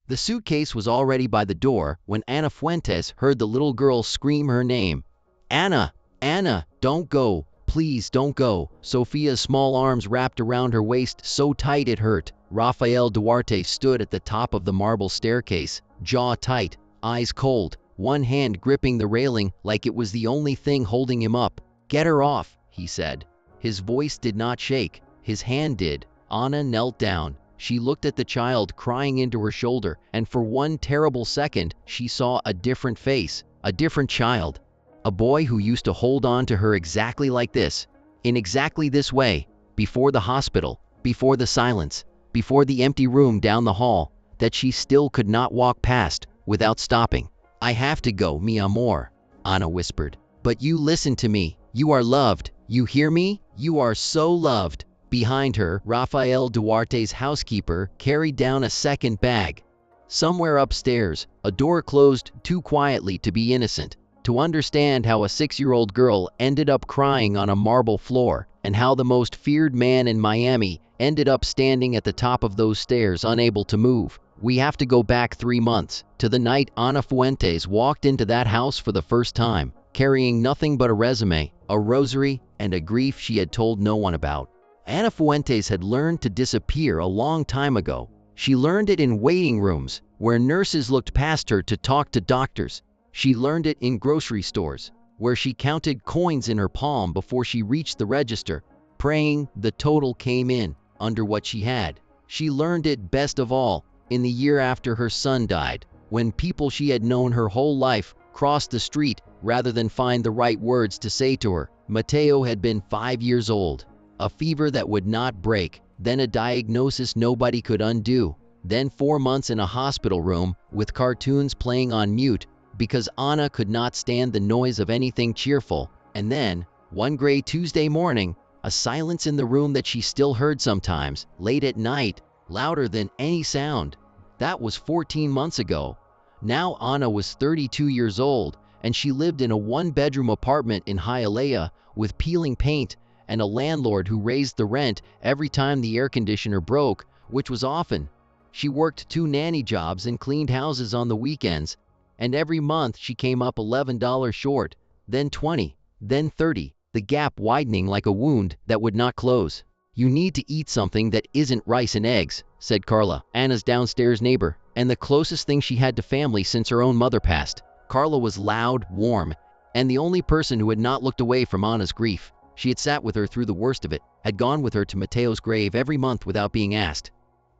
The suitcase was already by the door when Ana Fuentes heard the little girl scream her name. "Ana! Ana! Don't go! Please don't go!" Sophia's small arms wrapped around her waist so tight it hurt. Rafael Duarte stood at the top of the marble staircase, jaw tight, eyes cold, one hand gripping the railing like it was the only thing holding him up. "Get her off," he said. His voice did not shake, his hand did. Ana knelt down. She looked at the child crying into her shoulder, and for one terrible second she saw a different face, a different child. A boy who used to hold on to her exactly like this, in exactly this way, before the hospital, before the silence, before the empty room down the hall, that she still could not walk past without stopping. "I have to go, mi amor," Ana whispered. "But you listen to me. You are loved. You hear me? You are so loved." Behind her, Rafael Duarte's housekeeper carried down a second bag. Somewhere upstairs, a door closed too quietly to be innocent, to understand how a 6-year-old girl ended up crying on a marble floor, and how the most feared man in Miami ended up standing at the top of those stairs unable to move. We have to go back 3 months, to the night Ana Fuentes walked into that house for the first time, carrying nothing but a resume, a rosary, and a grief she had told no one about. Ana Fuentes had learned to disappear a long time ago. She learned it in waiting rooms, where nurses looked past her to talk to doctors. She learned it in grocery stores, where she counted coins in her palm before she reached the register, praying the total came in under what she had. She learned it best of all in the year after her son died, when people she had known her whole life crossed the street rather than find the right words to say to her. Mateo had been 5 years old. A fever that would not break, then a diagnosis nobody could undo, then 4 months in a hospital room with cartoons playing on mute because Ana could not stand the noise of anything cheerful, and then, one gray Tuesday morning, a silence in the room that she still heard sometimes, late at night, louder than any sound. That was 14 months ago. Now Ana was 32 years old, and she lived in a 1-bedroom apartment in Hialeah with peeling paint and a landlord who raised the rent every time the air conditioner broke, which was often. She worked 2 nanny jobs and cleaned houses on the weekends, and every month she came up $11 short, then 20, then 30, the gap widening like a wound that would not close. "You need to eat something that isn't rice and eggs," said Carla, Ana's downstairs neighbor, and the closest thing she had to family since her own mother passed. Carla was loud, warm, and the only person who had not looked away from Ana's grief. She had sat with her through the worst of it, had gone with her to Mateo's grave every month without being asked.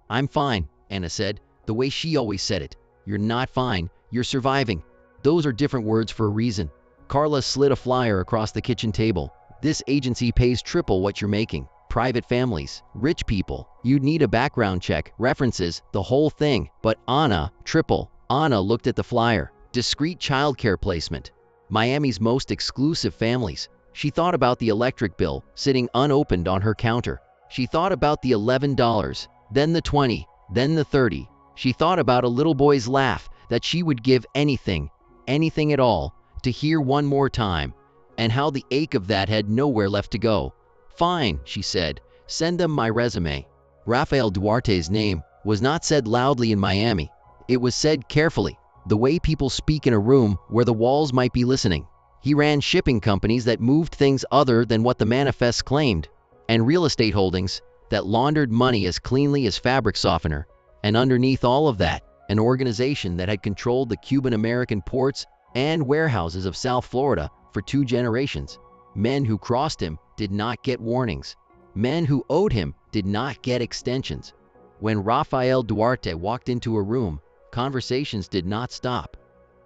"I'm fine," Ana said, the way she always said it. "You're not fine, you're surviving. Those are different words for a reason." Carla slid a flyer across the kitchen table. "This agency pays triple what you're making. Private families, rich people. You'd need a background check, references, the whole thing. But Ana, triple." Ana looked at the flyer. Discreet childcare placement. Miami's most exclusive families. She thought about the electric bill sitting unopened on her counter. She thought about the $11, then the 20, then the 30. She thought about a little boy's laugh that she would give anything, anything at all, to hear one more time, and how the ache of that had nowhere left to go. "Fine," she said, "send them my resume." Rafael Duarte's name was not said loudly in Miami. It was said carefully, the way people speak in a room where the walls might be listening. He ran shipping companies that moved things other than what the manifests claimed, and real estate holdings that laundered money as cleanly as fabric softener. And underneath all of that, an organization that had controlled the Cuban-American ports and warehouses of South Florida for 2 generations. Men who crossed him did not get warnings. Men who owed him did not get extensions. When Rafael Duarte walked into a room, conversations did not stop.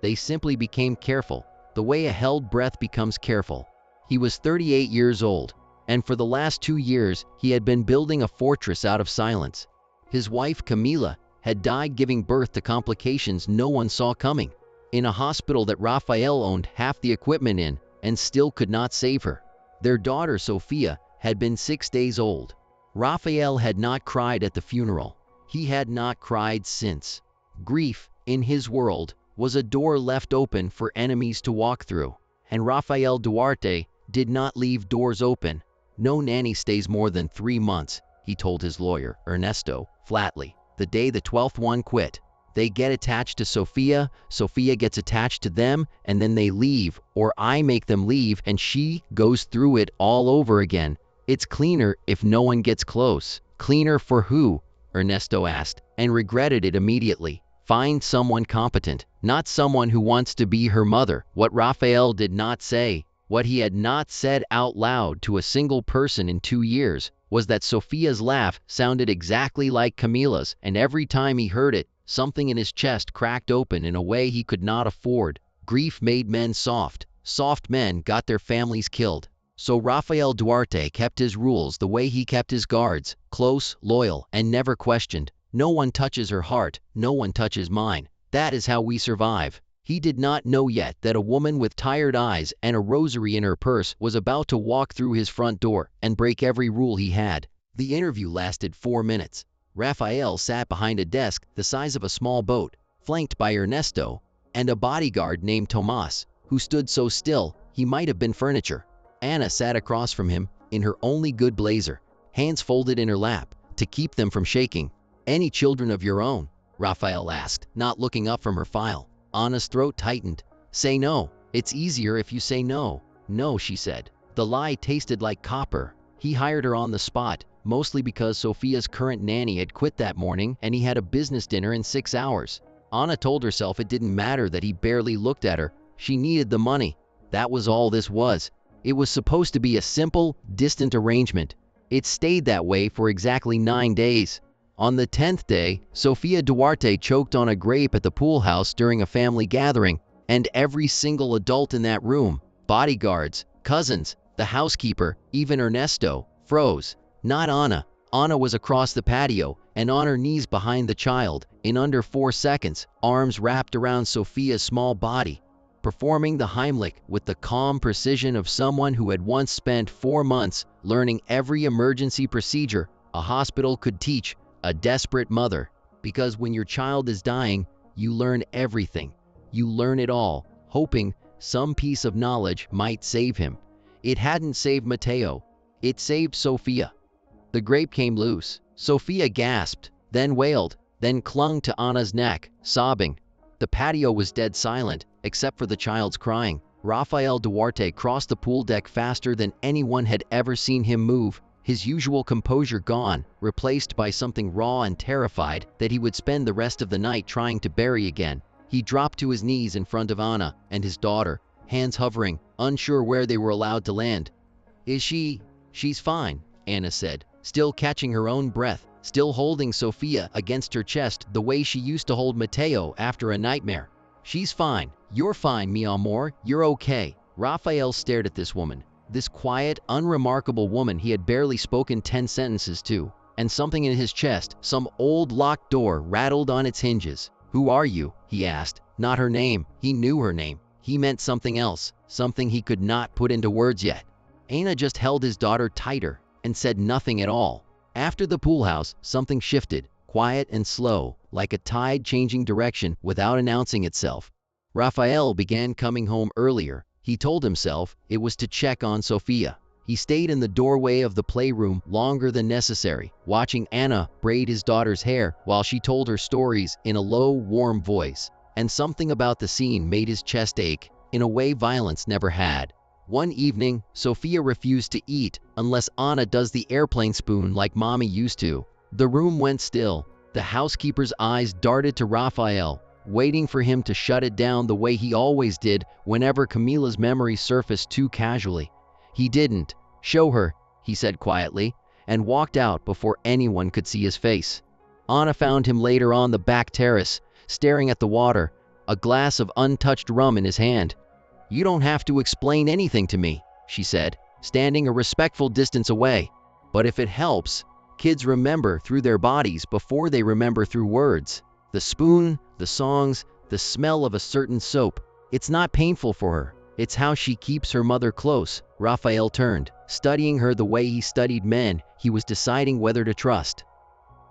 They simply became careful, the way a held breath becomes careful. He was 38 years old, and for the last 2 years he had been building a fortress out of silence. His wife, Camila, had died giving birth to complications no one saw coming, in a hospital that Rafael owned half the equipment in and still could not save her. Their daughter, Sofia, had been 6 days old. Rafael had not cried at the funeral. He had not cried since. Grief, in his world, was a door left open for enemies to walk through, and Rafael Duarte did not leave doors open. "No nanny stays more than 3 months, he told his lawyer, Ernesto, flatly, the day the 12th one quit. They get attached to Sofia, Sofia gets attached to them, and then they leave, or I make them leave, and she goes through it all over again. It's cleaner if no one gets close. Cleaner for who? Ernesto asked, and regretted it immediately. Find someone competent, not someone who wants to be her mother. What Rafael did not say, what he had not said out loud to a single person in 2 years, was that Sofia's laugh sounded exactly like Camila's, and every time he heard it, something in his chest cracked open in a way he could not afford. Grief made men soft. Soft men got their families killed. So Rafael Duarte kept his rules the way he kept his guards, close, loyal, and never questioned. No one touches her heart, no one touches mine. That is how we survive. He did not know yet that a woman with tired eyes and a rosary in her purse was about to walk through his front door and break every rule he had. The interview lasted 4 minutes. Rafael sat behind a desk the size of a small boat, flanked by Ernesto and a bodyguard named Tomas, who stood so still he might have been furniture. Anna sat across from him in her only good blazer, hands folded in her lap to keep them from shaking. "Any children of your own?" Rafael asked, not looking up from her file. Anna's throat tightened. "Say no. It's easier if you say no." "No," she said. The lie tasted like copper. He hired her on the spot, mostly because Sofia's current nanny had quit that morning and he had a business dinner in 6 hours. Anna told herself it didn't matter that he barely looked at her. She needed the money. That was all this was. It was supposed to be a simple, distant arrangement. It stayed that way for exactly 9 days. On the 10th day, Sofia Duarte choked on a grape at the pool house during a family gathering, and every single adult in that room, bodyguards, cousins, the housekeeper, even Ernesto, froze. Not Anna. Anna was across the patio and on her knees behind the child, in under 4 seconds, arms wrapped around Sofia's small body, performing the Heimlich with the calm precision of someone who had once spent 4 months learning every emergency procedure a hospital could teach a desperate mother. Because when your child is dying, you learn everything. You learn it all, hoping some piece of knowledge might save him. It hadn't saved Mateo. It saved Sofia. The grape came loose. Sofia gasped, then wailed, then clung to Anna's neck, sobbing. The patio was dead silent, except for the child's crying. Rafael Duarte crossed the pool deck faster than anyone had ever seen him move, his usual composure gone, replaced by something raw and terrified that he would spend the rest of the night trying to bury again. He dropped to his knees in front of Anna and his daughter, hands hovering, unsure where they were allowed to land. "Is she? She's fine," Anna said, still catching her own breath, still holding Sofia against her chest the way she used to hold Mateo after a nightmare. "She's fine. You're fine, mi amor. You're okay." Rafael stared at this woman, this quiet, unremarkable woman he had barely spoken 10 sentences to, and something in his chest, some old locked door, rattled on its hinges. "Who are you?" he asked. Not her name. He knew her name. He meant something else, something he could not put into words yet. Anna just held his daughter tighter and said nothing at all. After the pool house, something shifted, quiet and slow, like a tide changing direction without announcing itself. Rafael began coming home earlier. He told himself it was to check on Sofia. He stayed in the doorway of the playroom longer than necessary, watching Anna braid his daughter's hair while she told her stories in a low, warm voice. And something about the scene made his chest ache, in a way violence never had. One evening, Sofia refused to eat unless Anna does the airplane spoon like mommy used to. The room went still. The housekeeper's eyes darted to Rafael, waiting for him to shut it down the way he always did whenever Camila's memory surfaced too casually. He didn't. "Show her," he said quietly, and walked out before anyone could see his face. Anna found him later on the back terrace, staring at the water, a glass of untouched rum in his hand. "You don't have to explain anything to me," she said, standing a respectful distance away. "But if it helps, kids remember through their bodies before they remember through words. The spoon, the songs, the smell of a certain soap. It's not painful for her. It's how she keeps her mother close." Rafael turned, studying her the way he studied men he was deciding whether to trust.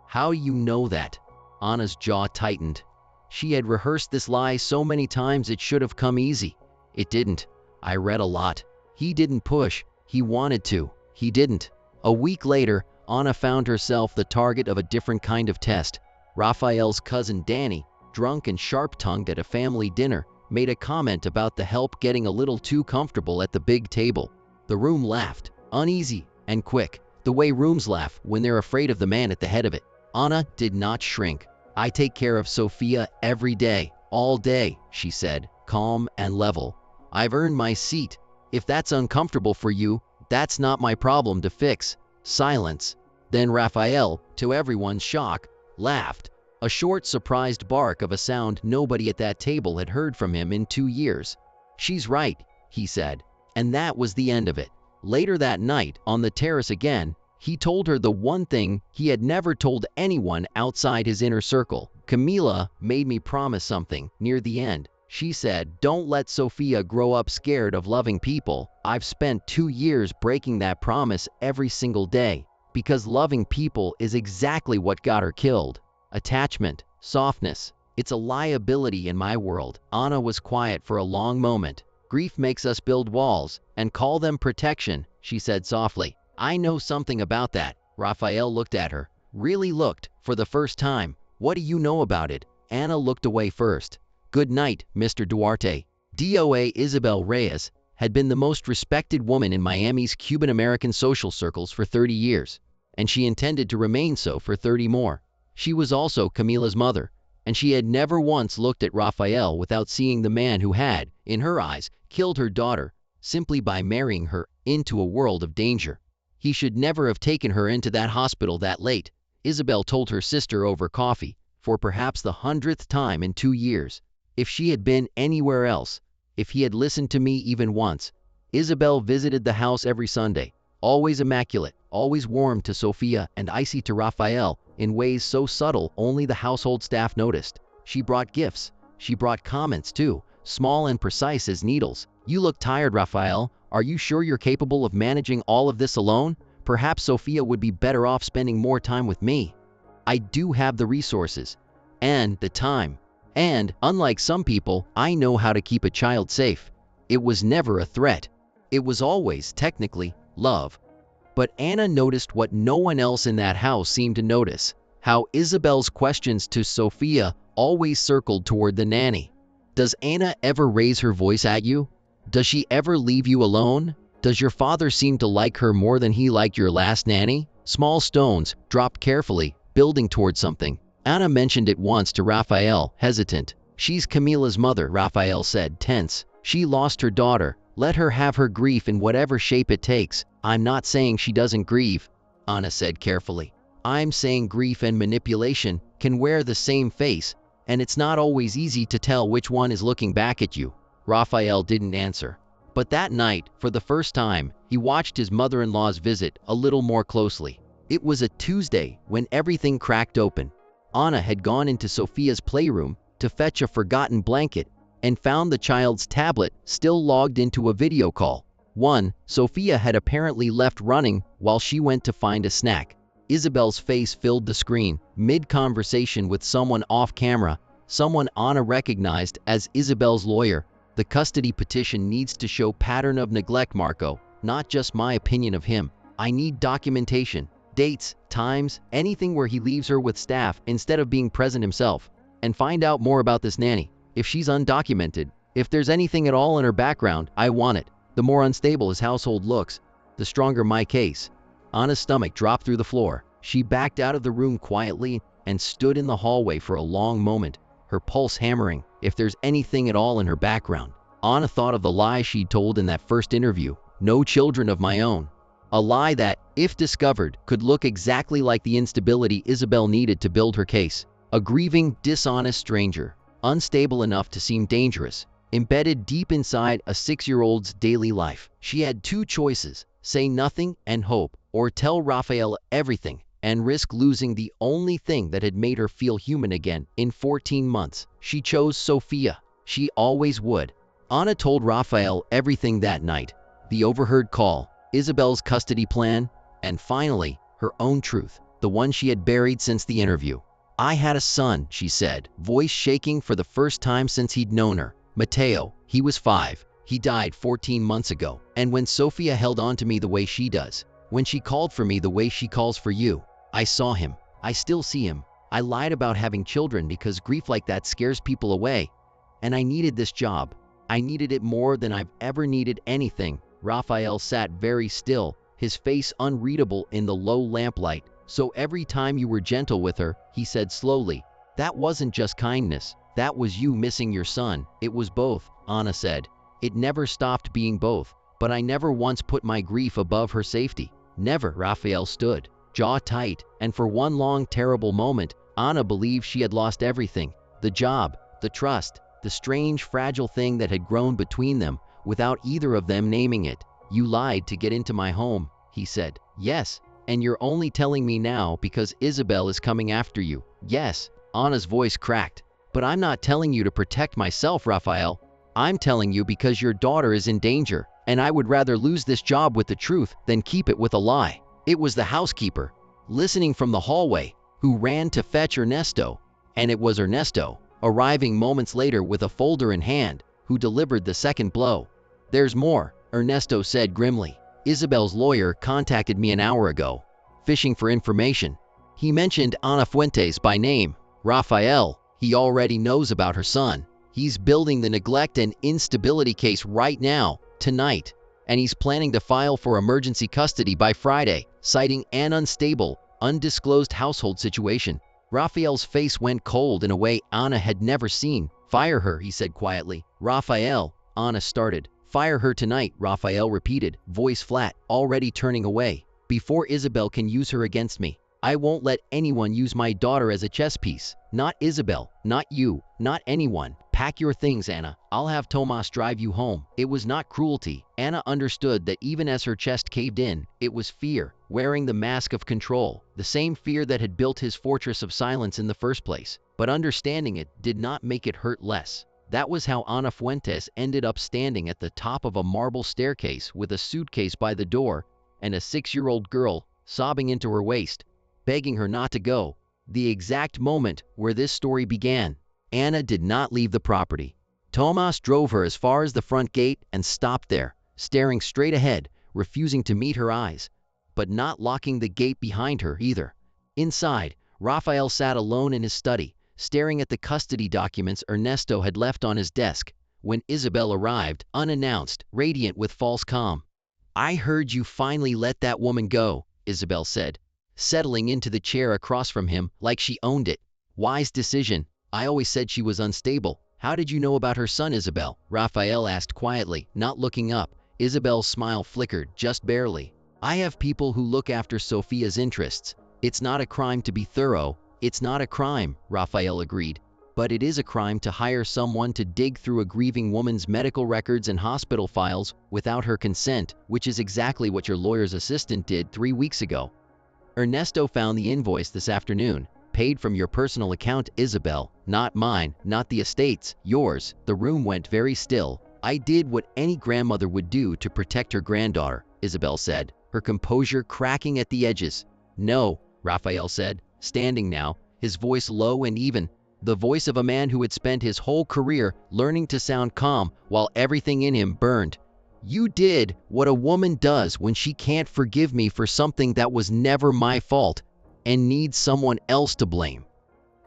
"How you know that?" Anna's jaw tightened. She had rehearsed this lie so many times it should have come easy. It didn't. "I read a lot." He didn't push. He wanted to. He didn't. A week later, Anna found herself the target of a different kind of test. Rafael's cousin Danny, drunk and sharp-tongued at a family dinner, made a comment about the help getting a little too comfortable at the big table. The room laughed, uneasy and quick, the way rooms laugh when they're afraid of the man at the head of it. Anna did not shrink. "I take care of Sophia every day, all day," she said, calm and level. "I've earned my seat. If that's uncomfortable for you, that's not my problem to fix." Silence. Then Raphael, to everyone's shock, laughed. A short, surprised bark of a sound nobody at that table had heard from him in 2 years. "She's right," he said. And that was the end of it. Later that night, on the terrace again, he told her the one thing he had never told anyone outside his inner circle. "Camila made me promise something near the end. She said, 'Don't let Sophia grow up scared of loving people.' I've spent 2 years breaking that promise every single day, because loving people is exactly what got her killed. Attachment, softness, it's a liability in my world." Anna was quiet for a long moment. "Grief makes us build walls and call them protection," she said softly. "I know something about that." Raphael looked at her, really looked, for the first time. "What do you know about it?" Anna looked away first. "Good night, Mr. Duarte." DOA Isabel Reyes had been the most respected woman in Miami's Cuban-American social circles for 30 years, and she intended to remain so for 30 more. She was also Camila's mother, and she had never once looked at Raphael without seeing the man who had, in her eyes, killed her daughter simply by marrying her into a world of danger. He should never have taken her into that hospital that late, Isabel told her sister over coffee, for perhaps the 100th time in 2 years. If she had been anywhere else, if he had listened to me even once. Isabel visited the house every Sunday, always immaculate, always warm to Sophia and icy to Raphael in ways so subtle only the household staff noticed. She brought gifts. She brought comments too, small and precise as needles. "You look tired, Raphael. Are you sure you're capable of managing all of this alone? Perhaps Sophia would be better off spending more time with me. I do have the resources and the time. And, unlike some people, I know how to keep a child safe." It was never a threat. It was always, technically, love. But Anna noticed what no one else in that house seemed to notice: how Isabel's questions to Sophia always circled toward the nanny. "Does Anna ever raise her voice at you? Does she ever leave you alone? Does your father seem to like her more than he liked your last nanny?" Small stones, dropped carefully, building toward something. Anna mentioned it once to Raphael, hesitant. "She's Camila's mother," Raphael said, tense. "She lost her daughter. Let her have her grief in whatever shape it takes." "I'm not saying she doesn't grieve," Anna said carefully. "I'm saying grief and manipulation can wear the same face, and it's not always easy to tell which one is looking back at you." Raphael didn't answer. But that night, for the first time, he watched his mother-in-law's visit a little more closely. It was a Tuesday when everything cracked open. Anna had gone into Sophia's playroom to fetch a forgotten blanket and found the child's tablet still logged into a video call. Sophia had apparently left running while she went to find a snack. Isabel's face filled the screen, mid-conversation with someone off camera, someone Anna recognized as Isabel's lawyer. "The custody petition needs to show pattern of neglect, Marco, not just my opinion of him. I need documentation, dates, times, anything where he leaves her with staff instead of being present himself. And find out more about this nanny. If she's undocumented, if there's anything at all in her background, I want it. The more unstable his household looks, the stronger my case." Anna's stomach dropped through the floor. She backed out of the room quietly and stood in the hallway for a long moment, her pulse hammering. If there's anything at all in her background. Anna thought of the lie she'd told in that first interview, "No children of my own." A lie that, if discovered, could look exactly like the instability Isabel needed to build her case. A grieving, dishonest stranger, unstable enough to seem dangerous, embedded deep inside a 6-year-old's daily life. She had 2 choices: say nothing and hope, or tell Raphael everything and risk losing the only thing that had made her feel human again in 14 months. She chose Sophia. She always would. Anna told Raphael everything that night: the overheard call, Isabel's custody plan, and finally, her own truth, the one she had buried since the interview. "I had a son," she said, voice shaking for the first time since he'd known her. "Mateo, he was 5. He died 14 months ago. And when Sophia held on to me the way she does, when she called for me the way she calls for you, I saw him. I still see him. I lied about having children because grief like that scares people away. And I needed this job. I needed it more than I've ever needed anything. Raphael sat very still, his face unreadable in the low lamplight. So every time you were gentle with her, he said slowly, that wasn't just kindness. That was you missing your son. It was both, Anna said. It never stopped being both. But I never once put my grief above her safety. Never. Raphael stood, jaw tight, and for one long terrible moment, Anna believed she had lost everything. The job, the trust, the strange fragile thing that had grown between them, without either of them naming it. You lied to get into my home, he said. Yes, and you're only telling me now because Isabel is coming after you. Yes, Anna's voice cracked. But I'm not telling you to protect myself, Raphael. I'm telling you because your daughter is in danger, and I would rather lose this job with the truth than keep it with a lie. It was the housekeeper, listening from the hallway, who ran to fetch Ernesto. And it was Ernesto, arriving moments later with a folder in hand, who delivered the second blow. There's more, Ernesto said grimly. Isabel's lawyer contacted me an hour ago, fishing for information. He mentioned Ana Fuentes by name. Raphael, he already knows about her son. He's building the neglect and instability case right now, tonight, and he's planning to file for emergency custody by Friday, citing an unstable, undisclosed household situation. Raphael's face went cold in a way Anna had never seen. Fire her, he said quietly. Raphael, Anna started. Fire her tonight, Raphael repeated, voice flat, already turning away. Before Isabel can use her against me. I won't let anyone use my daughter as a chess piece. Not Isabel, not you, not anyone. Pack your things, Anna. I'll have Tomas drive you home. It was not cruelty. Anna understood that even as her chest caved in, it was fear, wearing the mask of control, the same fear that had built his fortress of silence in the first place. But understanding it did not make it hurt less. That was how Ana Fuentes ended up standing at the top of a marble staircase with a suitcase by the door and a 6-year-old girl sobbing into her waist, begging her not to go. The exact moment where this story began. Anna did not leave the property. Tomas drove her as far as the front gate and stopped there, staring straight ahead, refusing to meet her eyes, but not locking the gate behind her either. Inside, Raphael sat alone in his study, staring at the custody documents Ernesto had left on his desk, when Isabel arrived, unannounced, radiant with false calm. I heard you finally let that woman go, Isabel said, settling into the chair across from him like she owned it. Wise decision. I always said she was unstable. How did you know about her son, Isabel? Raphael asked quietly, not looking up. Isabel's smile flickered, just barely. I have people who look after Sophia's interests. It's not a crime to be thorough. It's not a crime, Raphael agreed. But it is a crime to hire someone to dig through a grieving woman's medical records and hospital files without her consent, which is exactly what your lawyer's assistant did 3 weeks ago. Ernesto found the invoice this afternoon. Paid from your personal account, Isabel, not mine, not the estate's, yours. The room went very still. I did what any grandmother would do to protect her granddaughter, Isabel said, her composure cracking at the edges. No, Raphael said, standing now, his voice low and even, the voice of a man who had spent his whole career learning to sound calm while everything in him burned. You did what a woman does when she can't forgive me for something that was never my fault and needs someone else to blame.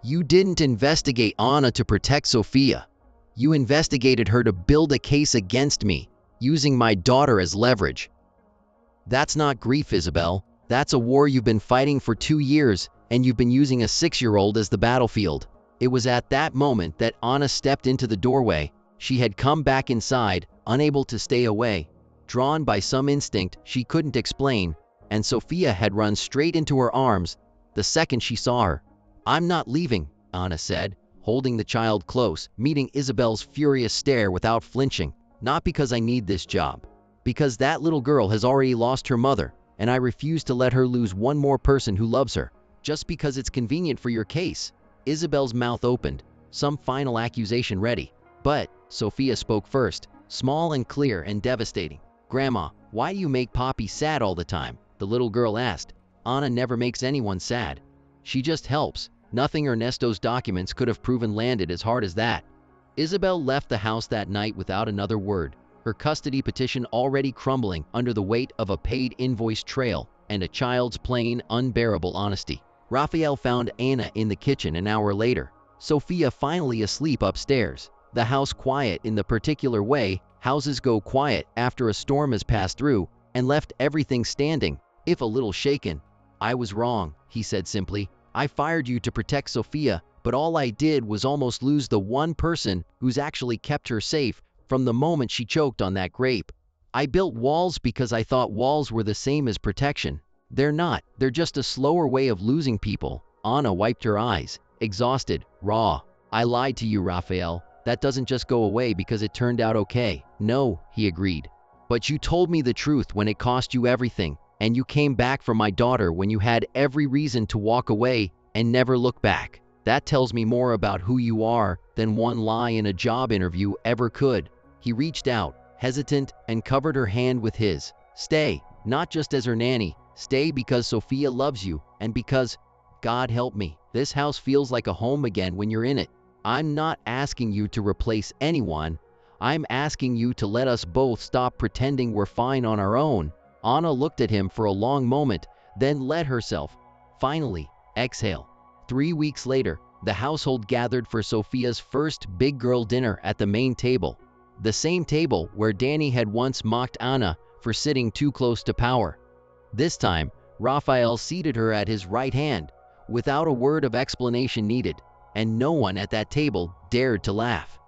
You didn't investigate Anna to protect Sophia. You investigated her to build a case against me, using my daughter as leverage. That's not grief, Isabel. That's a war you've been fighting for 2 years, and you've been using a 6-year-old as the battlefield. It was at that moment that Anna stepped into the doorway. She had come back inside, unable to stay away, drawn by some instinct she couldn't explain, and Sophia had run straight into her arms the second she saw her. I'm not leaving, Anna said, holding the child close, meeting Isabel's furious stare without flinching. Not because I need this job. Because that little girl has already lost her mother, and I refuse to let her lose one more person who loves her, just because it's convenient for your case. Isabel's mouth opened, some final accusation ready. But Sophia spoke first, small and clear and devastating. Grandma, why do you make Poppy sad all the time? The little girl asked. Anna never makes anyone sad. She just helps. Nothing Ernesto's documents could have proven landed as hard as that. Isabel left the house that night without another word, her custody petition already crumbling under the weight of a paid invoice trail and a child's plain, unbearable honesty. Raphael found Anna in the kitchen an hour later. Sophia finally asleep upstairs. The house quiet in the particular way houses go quiet after a storm has passed through and left everything standing, if a little shaken. "I was wrong," he said simply. "I fired you to protect Sophia, but all I did was almost lose the one person who's actually kept her safe from the moment she choked on that grape. I built walls because I thought walls were the same as protection. They're not. They're just a slower way of losing people." Anna wiped her eyes, exhausted, raw. "I lied to you, Raphael. That doesn't just go away because it turned out okay." "No," he agreed. "But you told me the truth when it cost you everything, and you came back for my daughter when you had every reason to walk away and never look back. That tells me more about who you are than one lie in a job interview ever could." He reached out, hesitant, and covered her hand with his. "Stay, not just as her nanny. Stay because Sophia loves you, and because, God help me, this house feels like a home again when you're in it. I'm not asking you to replace anyone. I'm asking you to let us both stop pretending we're fine on our own." Anna looked at him for a long moment, then let herself, finally, exhale. 3 weeks later, the household gathered for Sophia's first big girl dinner at the main table. The same table where Danny had once mocked Anna for sitting too close to power. This time, Raphael seated her at his right hand, without a word of explanation needed, and no one at that table dared to laugh.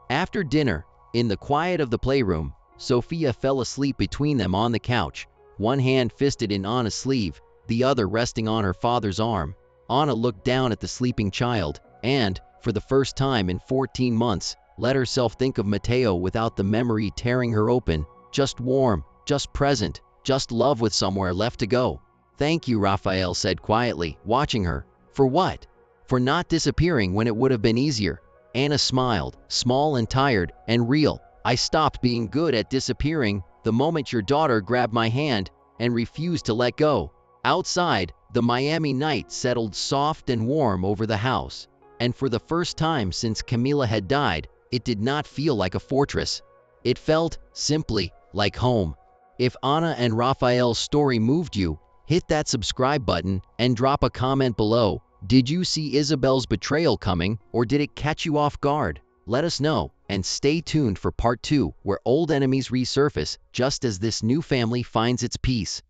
After dinner, in the quiet of the playroom, Sophia fell asleep between them on the couch, one hand fisted in Anna's sleeve, the other resting on her father's arm. Anna looked down at the sleeping child and, for the first time in 14 months, let herself think of Matteo without the memory tearing her open. Just warm, just present, just love with somewhere left to go. "Thank you," Raphael said quietly, watching her. "For what?" "For not disappearing when it would have been easier." Anna smiled, small and tired and real. "I stopped being good at disappearing the moment your daughter grabbed my hand and refused to let go." Outside, the Miami night settled soft and warm over the house, and for the first time since Camila had died, it did not feel like a fortress. It felt, simply, like home. If Anna and Raphael's story moved you, hit that subscribe button and drop a comment below. Did you see Isabel's betrayal coming, or did it catch you off guard? Let us know, and stay tuned for part 2, where old enemies resurface just as this new family finds its peace.